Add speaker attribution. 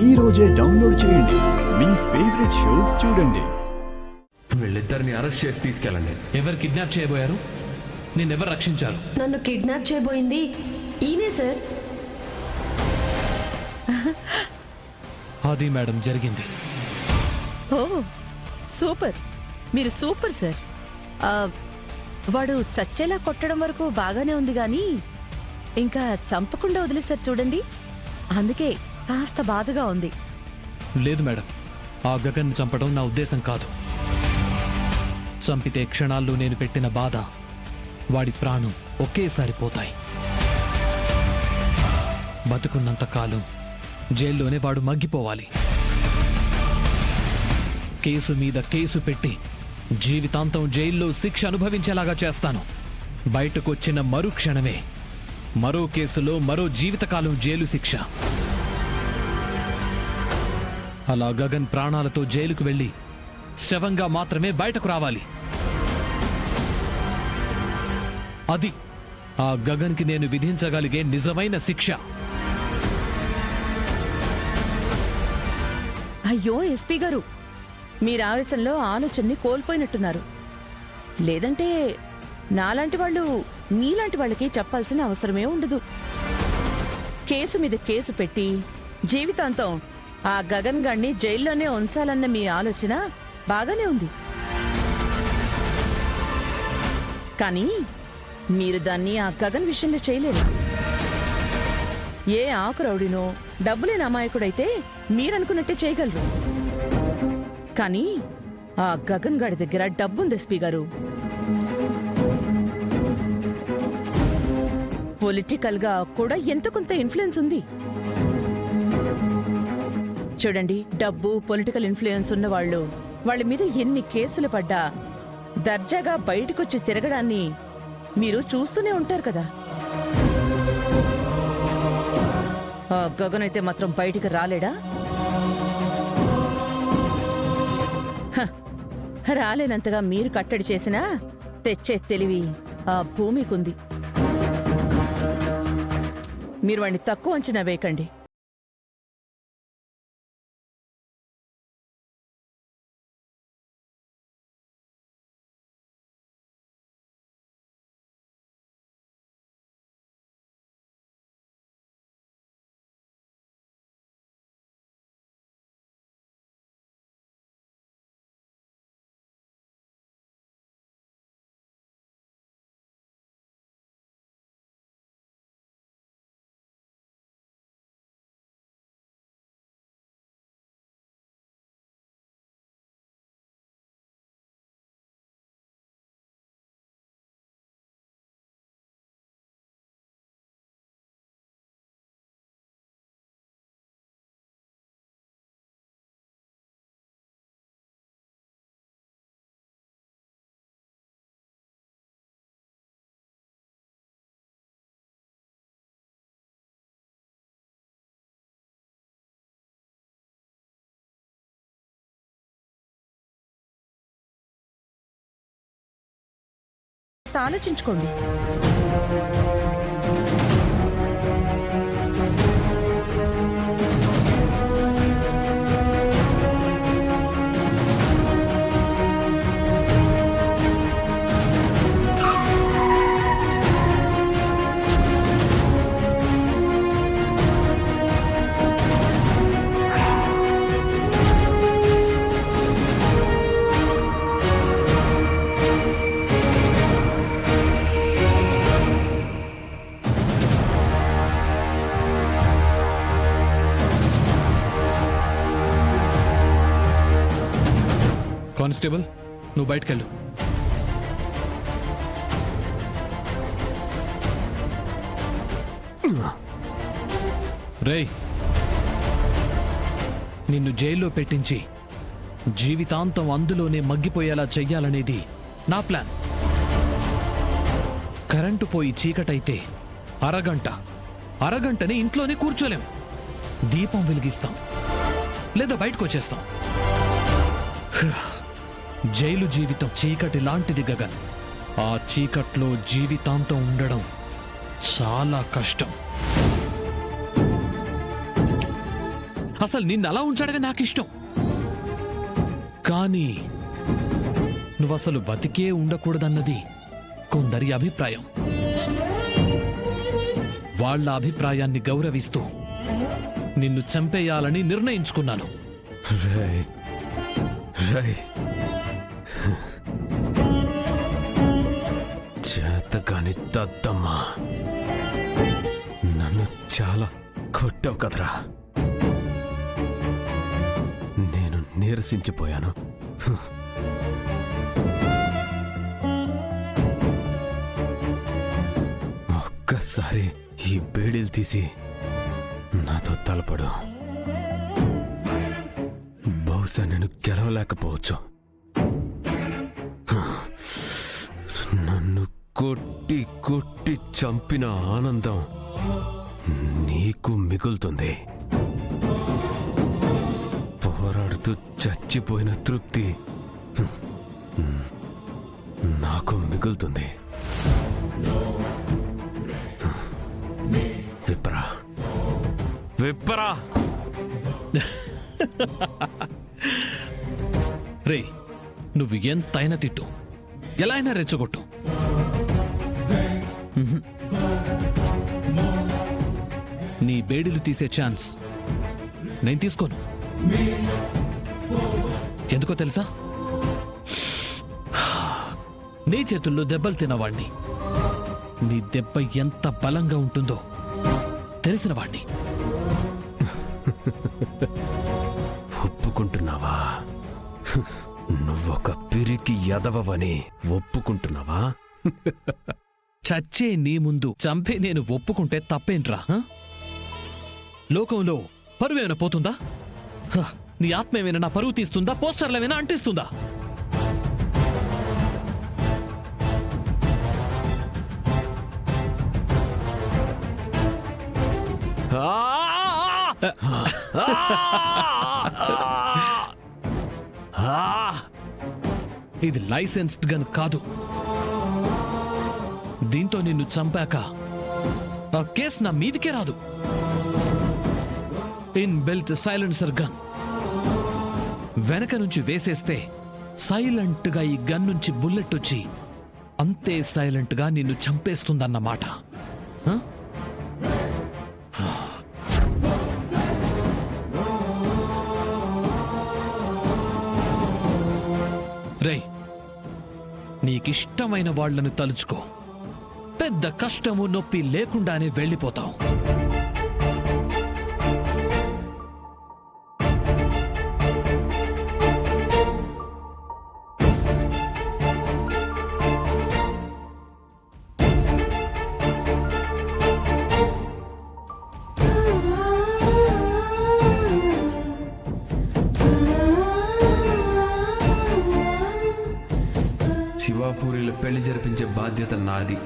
Speaker 1: ఈ రోజే డౌన్లోడ్ చేయండి. మీ ఫేవరెట్ షోస్ చూడండి.
Speaker 2: వీళ్ళిద్దరిని అరెస్ట్ చేసి తీసుకెళ్ళండి.
Speaker 3: ఎవరు కిడ్నాప్ చేయబోయారు? నిన్నెవరు రక్షించారు?
Speaker 4: నన్ను కిడ్నాప్ చేయబోయింది ఈయనే సార్.
Speaker 3: అది మేడం జరిగింది.
Speaker 5: ఓ సూపర్, మీరు సూపర్ సార్. వాడు చచ్చేలా కొట్టడం వరకు బాగానే ఉంది గాని ఇంకా చంపకుండా వదిలేశారు చూడండి, అందుకే కాస్త బాధగా ఉంది.
Speaker 3: లేదు మేడం, ఆ గగన్ చంపడం నా ఉద్దేశం కాదు. చంపితే క్షణాల్లో నేను పెట్టిన బాధ, వాడి ప్రాణం ఒకేసారి పోతాయి. బతుకున్నంత కాలం జైల్లోనే వాడు మగ్గిపోవాలి. కేసు మీద కేసు పెట్టి జీవితాంతం జైల్లో శిక్ష అనుభవించేలాగా చేస్తాను. బయటకొచ్చిన మరుక్షణమే మరో కేసులో మరో జీవితకాలం జైలు శిక్ష. అలా గగన్ ప్రాణాలతో జైలుకు వెళ్ళి శవంగా మాత్రమే బయటకు రావాలి. అది ఆ గగన్కి నేను విధించగలిగే నిజమైన శిక్ష.
Speaker 5: అయ్యో ఎస్పీ గారు, మీరు ఆవేశంలో ఆలోచనని కోల్పోయినట్టున్నారు. లేదంటే నాలాంటి వాళ్ళు మీలాంటి వాళ్ళకి చెప్పాల్సిన అవసరమే ఉండదు. కేసు మీద కేసు పెట్టి జీవితాంతం ఆ గగన్ గాడిని జైల్లోనే ఉంచాలన్న మీ ఆలోచన బాగానే ఉంది. కానీ మీరు దాన్ని ఆ గగన్ విషయంలో చేయలేరు. ఏ ఆకురౌడినో డబ్బులేని అమాయకుడైతే మీరనుకున్నట్టే చేయగలరు. కానీ ఆ గగన్ గాడి దగ్గర డబ్బుంది ఎస్పీ గారు. పొలిటికల్ గా కూడా ఎంత కొంత ఇన్ఫ్లుయెన్స్ ఉంది. చూడండి, డబ్బు పొలిటికల్ ఇన్ఫ్లుయెన్స్ ఉన్న వాళ్ళు వాళ్ళ మీద ఎన్ని కేసులు పడ్డా దర్జాగా బయటకొచ్చి తిరగడాన్ని మీరు చూస్తూనే ఉంటారు కదా. ఆ గగన్ అయితే మాత్రం బయటికి రాలేడా? రాలేనంతగా మీరు కట్టడి చేసినా తెచ్చే తెలివి ఆ భూమికుంది. మీరు వాణ్ణి తక్కువ అంచనా వేయకండి. ఆలోచించుకోండి.
Speaker 3: కానిస్టేబుల్, నువ్వు బయటకెళ్ళు. రేయ్, నిన్ను జైల్లో పెట్టించి జీవితాంతం అందులోనే మగ్గిపోయేలా చెయ్యాలనేది నా ప్లాన్. కరెంటు పోయి చీకటైతే అరగంటనే ఇంట్లోనే కూర్చోలేం. దీపం వెలిగిస్తాం లేదా బయటకు వచ్చేస్తాం. జైలు జీవితం చీకటి లాంటిది గగన్. ఆ చీకట్లో జీవితాంతం ఉండడం చాలా కష్టం. అసలు నిన్ను అలా ఉంచడమే నాకిష్టం. కానీ నువ్వసలు బతికే ఉండకూడదన్నది కొందరి అభిప్రాయం. వాళ్ళ అభిప్రాయాన్ని గౌరవిస్తూ నిన్ను చంపేయాలని నిర్ణయించుకున్నాను.
Speaker 2: రేయ్ రేయ్, చేతకాని దద్దమ్మా, నన్ను చాలా కొట్టావు కదరా. నేను నీరసించిపోయాను. ఒక్కసారి ఈ బేడీలు తీసి నాతో తలపడు. బహుశా నేను గెలవలేకపోవచ్చు. నన్ను కొట్టి కొట్టి చంపిన ఆనందం నీకు మిగులుతుంది. పోరాడుతూ చచ్చిపోయిన తృప్తి నాకు మిగులుతుంది. విప్పరా విప్పరా.
Speaker 3: రే, నువ్వు ఎంతైనా తిట్టు, ఎలా అయినా రెచ్చగొట్టు. ఉహుం. నీ బేడీలు తీసే ఛాన్స్ నేను తీసుకోను. ఎందుకో తెలుసా? నీ చేతుల్లో దెబ్బలు తినవాణ్ణి. నీ దెబ్బ ఎంత బలంగా ఉంటుందో తెలిసిన వాణ్ణి.
Speaker 2: ఒప్పుకుంటున్నావా? నువ్వొక పిరికి ఎదవవని ఒప్పుకుంటున్నావా?
Speaker 3: చచ్చే నీ ముందు చంపే నేను ఒప్పుకుంటే తప్పేంట్రా? హ? లోకంలో పరువేమైనా పోతుందా? హ, నీ ఆత్మ ఏమైనా నా పరువు తీస్తుందా? పోస్టర్లు ఏమైనా అంటిస్తుందా? ఇది లైసెన్స్డ్ గన్ కాదు. దీంతో నిన్ను చంపాక ఆ కేసు నా మీదికే రాదు. In built silencer gun. వెనక నుంచి వేసేస్తే సైలెంట్ గా ఈ గన్ నుంచి బుల్లెట్ వచ్చి అంతే సైలెంట్ గా నిన్ను చంపేస్తుందన్నమాట. హ? రేయ్, నీకిష్టమైన వాళ్లను తలుచుకో. పెద్ద కష్టము నొప్పి లేకుండానే వెళ్ళిపోతావు.
Speaker 2: శివాపూరిలో పెళ్లి జరిపించే బాధ్యత నాది.